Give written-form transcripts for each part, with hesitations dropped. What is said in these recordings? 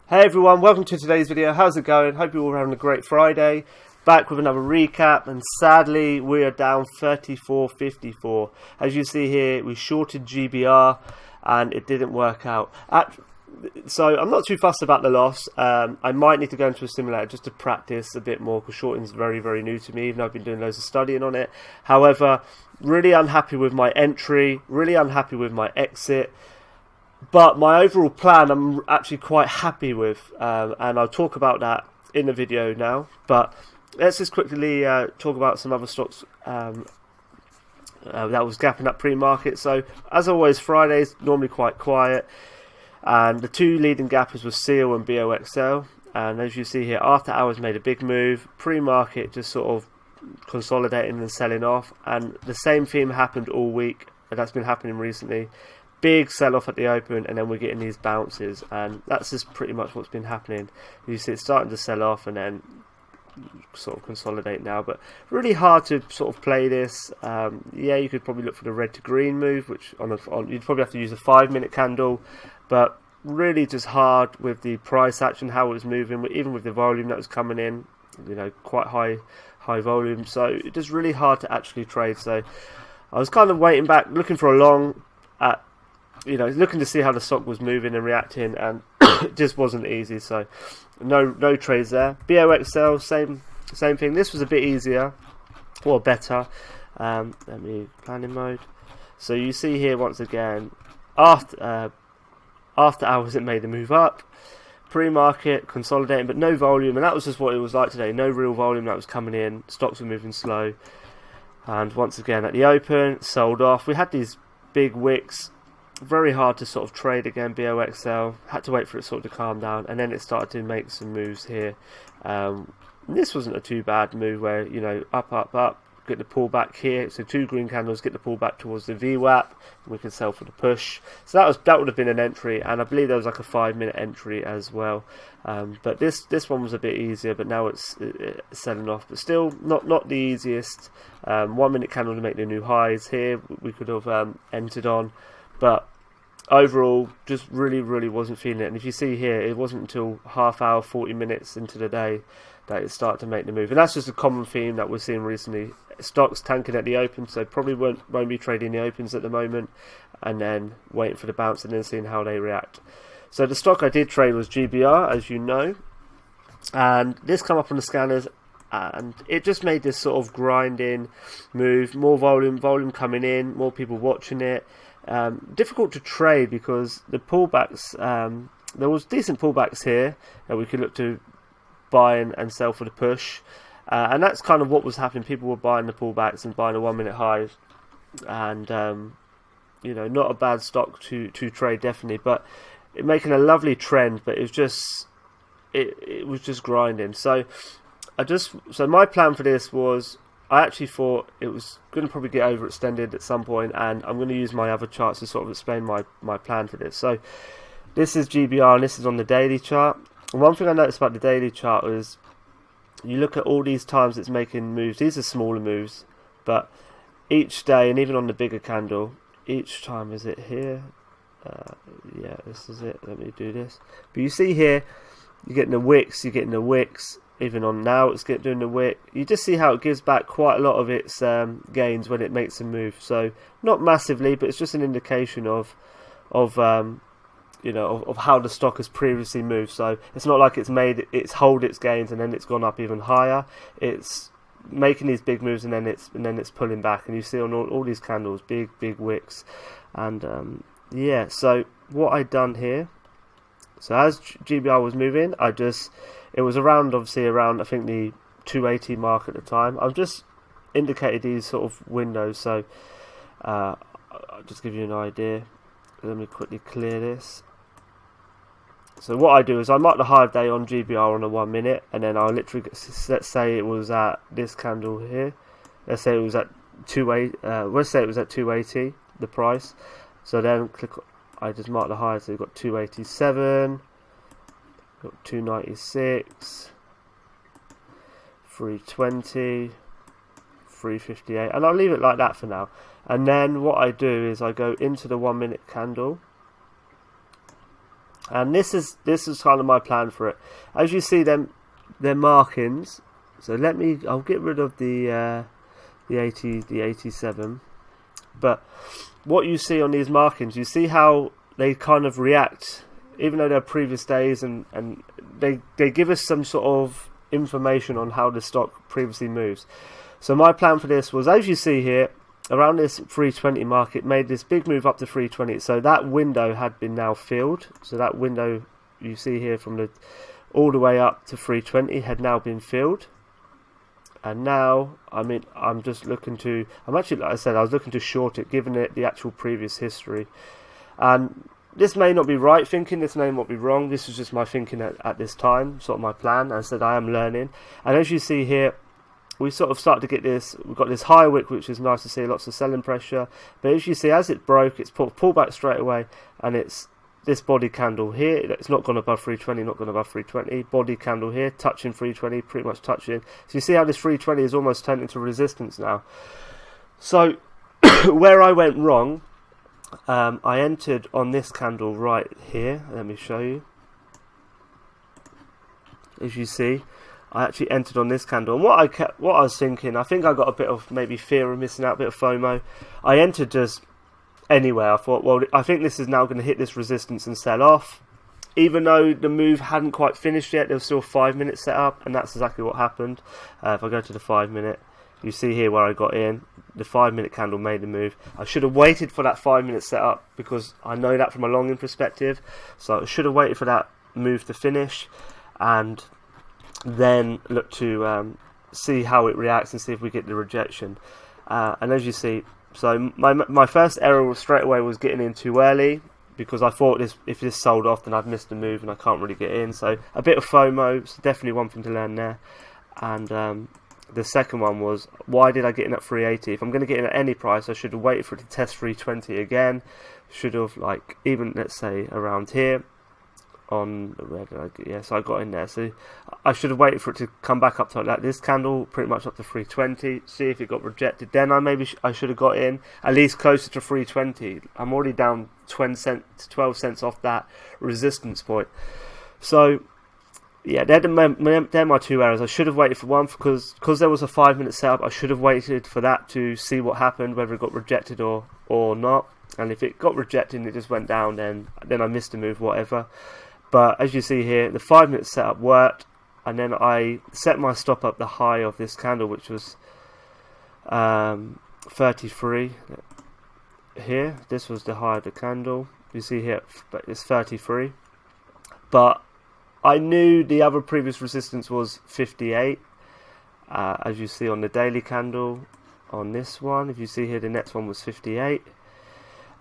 Hey everyone, welcome to today's video. How's it going? Hope you're all having a great Friday. Back with another recap, and sadly we are down 34.54. As you see here, we shorted GBR and it didn't work out. So I'm not too fussed about the loss. I might need to go into a simulator just to practice a bit more, because shorting is very, very new to me, even though I've been doing loads of studying on it. However, really unhappy with my entry, really unhappy with my exit. But my overall plan I'm actually quite happy with, and I'll talk about that in the video now. But let's just quickly talk about some other stocks that was gapping up pre-market. So as always, Fridays normally quite quiet, and the two leading gappers were SEAL and BOXL. And as you see here, after hours made a big move, pre-market just sort of consolidating and selling off, and the same theme happened all week, and that's been happening recently. Big sell-off at the open, and then we're getting these bounces, and that's just pretty much what's been happening. You see it's starting to sell off and then sort of consolidate now, but really hard to sort of play this. Yeah, you could probably look for the red to green move, which you'd probably have to use a 5-minute candle, but really just hard with the price action, how it was moving, even with the volume that was coming in, you know, quite high volume. So it's just really hard to actually trade. So I was kind of waiting back, looking for a long at, you know, looking to see how the stock was moving and reacting, and it just wasn't easy. So no trades there. BOXL, same thing. This was a bit easier or better. Let me planning mode. So you see here once again, after hours it made the move up. Pre-market consolidating, but no volume, and that was just what it was like today. No real volume that was coming in. Stocks were moving slow, and once again at the open, sold off. We had these big wicks. Very hard to sort of trade again. BOXL had to wait for it sort of to calm down, and then it started to make some moves here. This wasn't a too bad move, where, you know, up, get the pullback here. So two green candles, get the pullback towards the VWAP, and we can sell for the push. So that would have been an entry, and I believe there was like a 5-minute entry as well. But this one was a bit easier, but now it's selling off, but still not the easiest. 1-minute candle to make the new highs here. We could have entered on. But overall, just really wasn't feeling it. And if you see here, it wasn't until half hour, 40 minutes into the day that it started to make the move. And that's just a common theme that we're seeing recently. Stocks tanking at the open, so probably won't be trading the opens at the moment, and then waiting for the bounce and then seeing how they react. So the stock I did trade was GBR, as you know. And this come up on the scanners, and it just made this sort of grinding move. More volume coming in, more people watching it. Difficult to trade because the pullbacks, there was decent pullbacks here that we could look to buy and sell for the push, and that's kind of what was happening. People were buying the pullbacks and buying the 1-minute highs, and you know, not a bad stock to trade, definitely, but it making a lovely trend, but it was just grinding. So my plan for this was, I actually thought it was going to probably get overextended at some point, and I'm going to use my other charts to sort of explain my plan for this. So this is GBR, and this is on the daily chart. And one thing I noticed about the daily chart is, you look at all these times it's making moves. These are smaller moves, but each day, and even on the bigger candle, each time, is it here? Yeah, this is it. Let me do this. But you see here, you're getting the wicks. Even on now, it's doing the wick. You just see how it gives back quite a lot of its gains when it makes a move. So not massively, but it's just an indication of you know, of how the stock has previously moved. So it's not like it's hold its gains and then it's gone up even higher. It's making these big moves and then it's pulling back. And you see on all these candles, big wicks. And yeah, so what I done here. So as GBR was moving, it was obviously around I think the 280 mark at the time. I've just indicated these sort of windows, so I'll just give you an idea. Let me quickly clear this. So what I do is I mark the high of day on GBR on a 1-minute, and then I'll literally, let's say it was at this candle here. Let's say it was at 280, the price. So then I just mark the high, so you've got 287, got 296, 320, 358, and I'll leave it like that for now. And then what I do is I go into the 1-minute candle, And this is kind of my plan for it. As you see them, their markings. So I'll get rid of the 87. But what you see on these markings, you see how they kind of react, even though they're previous days, and they give us some sort of information on how the stock previously moves. So my plan for this was, as you see here, around this 320 mark, it made this big move up to 320. So that window had been now filled. So that window you see here from all the way up to 320 had now been filled. And now, I'm just looking to, like I said, I was looking to short it, given it the actual previous history. And this may not be right thinking, this may not be wrong, this is just my thinking at this time, sort of my plan. As I said, I am learning. And as you see here, we sort of start to get this, we've got this high wick, which is nice to see, lots of selling pressure. But as you see, as it broke, it's pulled back straight away, and it's this body candle here, it's not gone above 320, not gone above 320. Body candle here, touching 320, pretty much touching. So you see how this 320 is almost turned into resistance now. So where I went wrong, I entered on this candle right here. Let me show you. As you see, I actually entered on this candle. And what I was thinking, I think I got a bit of maybe fear of missing out, a bit of FOMO. I entered just anyway. I thought, well, I think this is now going to hit this resistance and sell off. Even though the move hadn't quite finished yet, there was still 5 minutes set up, and that's exactly what happened. If I go to the 5 minute, you see here where I got in. The 5 minute candle made the move. I should have waited for that 5 minute setup, because I know that from a long in perspective. So I should have waited for that move to finish, and then look to see how it reacts and see if we get the rejection. And as you see, so my first error straight away was getting in too early, because I thought if this sold off, then I've missed the move and I can't really get in. So a bit of FOMO, so definitely one thing to learn there. And the second one was, why did I get in at 380? If I'm going to get in at any price, I should have waited for it to test 320 again. Should have, like, even, let's say, around here. So I got in there. So I should have waited for it to come back up to like this candle, pretty much up to 320. See if it got rejected. Then I should have got in at least closer to 320. I'm already down 12 cents off that resistance point. So yeah, they're my two errors. I should have waited for one, because there was a 5 minute setup. I should have waited for that to see what happened, whether it got rejected or not. And if it got rejected and it just went down, then I missed a move, whatever. But as you see here, the 5 minute setup worked, and then I set my stop up the high of this candle, which was 33 here. This was the high of the candle. You see here, it's 33. But I knew the other previous resistance was 58, as you see on the daily candle on this one. If you see here, the next one was 58.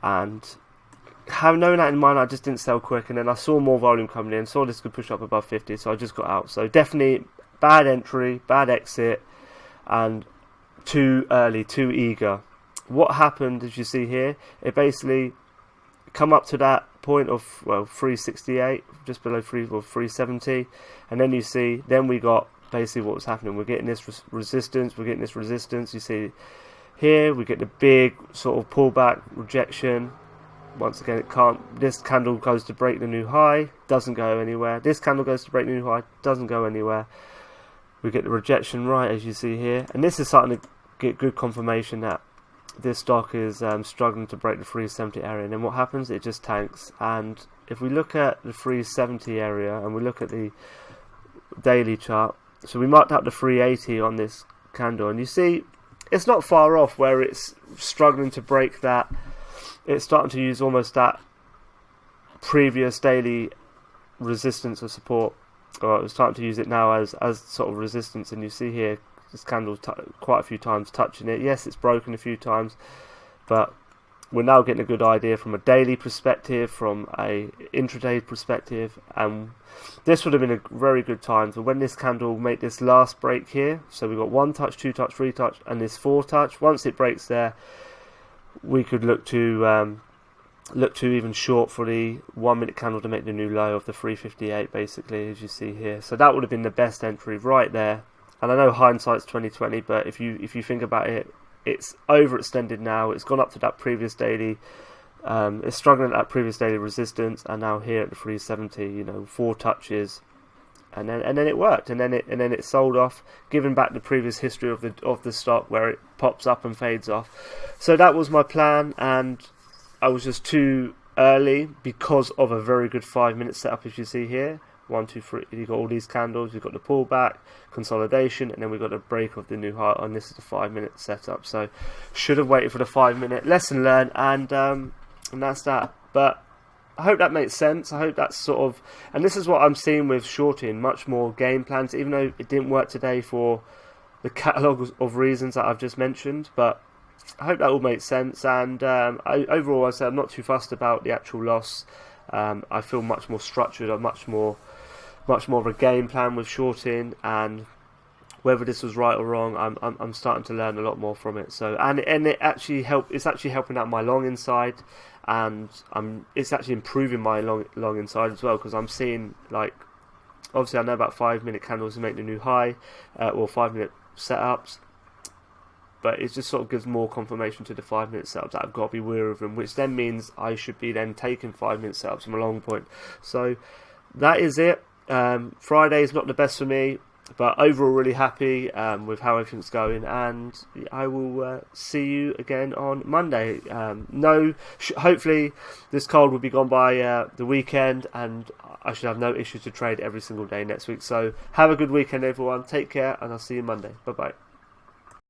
And knowing that in mind, I just didn't sell quick, and then I saw more volume coming in, saw this could push up above 50, so I just got out. So definitely bad entry, bad exit, and too early, too eager. What happened, as you see here, it basically come up to that point of 368, just below 370, and then you see, then we got basically what was happening. We're getting this resistance, You see here we get the big sort of pullback, rejection. Once again, this candle goes to break the new high, doesn't go anywhere. This candle goes to break the new high, doesn't go anywhere. We get the rejection right, as you see here, and this is starting to get good confirmation that this stock is struggling to break the 370 area. And then what happens? It just tanks. And if we look at the 370 area and we look at the daily chart, so we marked out the 380 on this candle, and you see it's not far off where it's struggling to break that. It's starting to use almost that previous daily resistance or support, or it's starting to use it now as sort of resistance. And you see here, this candle quite a few times touching it. Yes, it's broken a few times, but we're now getting a good idea from a daily perspective, from a intraday perspective, and this would have been a very good time for when this candle made this last break here. So we've got 1 touch, 2 touch, 3 touch, and this 4 touch. Once it breaks there, we could look to even short for the 1 minute candle to make the new low of the 358, basically, as you see here. So that would have been the best entry right there. And I know hindsight's 2020, but if you think about it, it's overextended now. It's gone up to that previous daily It's struggling at previous daily resistance, and now here at the 370, 4 touches, and then it worked, and then it sold off, giving back the previous history of the stock where it pops up and fades off. So that was my plan, and I was just too early because of a very good 5-minute setup, as you see here. 1, 2, 3. You got all these candles. You've got the pullback, consolidation, and then we got a break of the new high. And this is the 5-minute setup. So should have waited for the 5-minute. Lesson learned, and that's that. But I hope that makes sense. I hope that's sort of, and this is what I'm seeing with shorting, much more game plans. Even though it didn't work today for the catalogue of reasons that I've just mentioned, but I hope that all makes sense. And overall, I say I'm not too fussed about the actual loss. I feel much more structured. I'm much more of a game plan with shorting, and whether this was right or wrong, I'm starting to learn a lot more from it. So and it actually it's actually helping out my long inside, and it's actually improving my long inside as well, because I'm seeing, like, obviously I know about 5-minute candles to make the new high, or 5-minute setups. But it just sort of gives more confirmation to the 5-minute setups that I've got to be wary of them, which then means I should be then taking 5-minute setups from a long point. So that is it. Friday is not the best for me, but overall really happy with how everything's going, and I will see you again on Monday. Hopefully this cold will be gone by the weekend, and I should have no issues to trade every single day next week. So have a good weekend, everyone. Take care, and I'll see you Monday. Bye bye.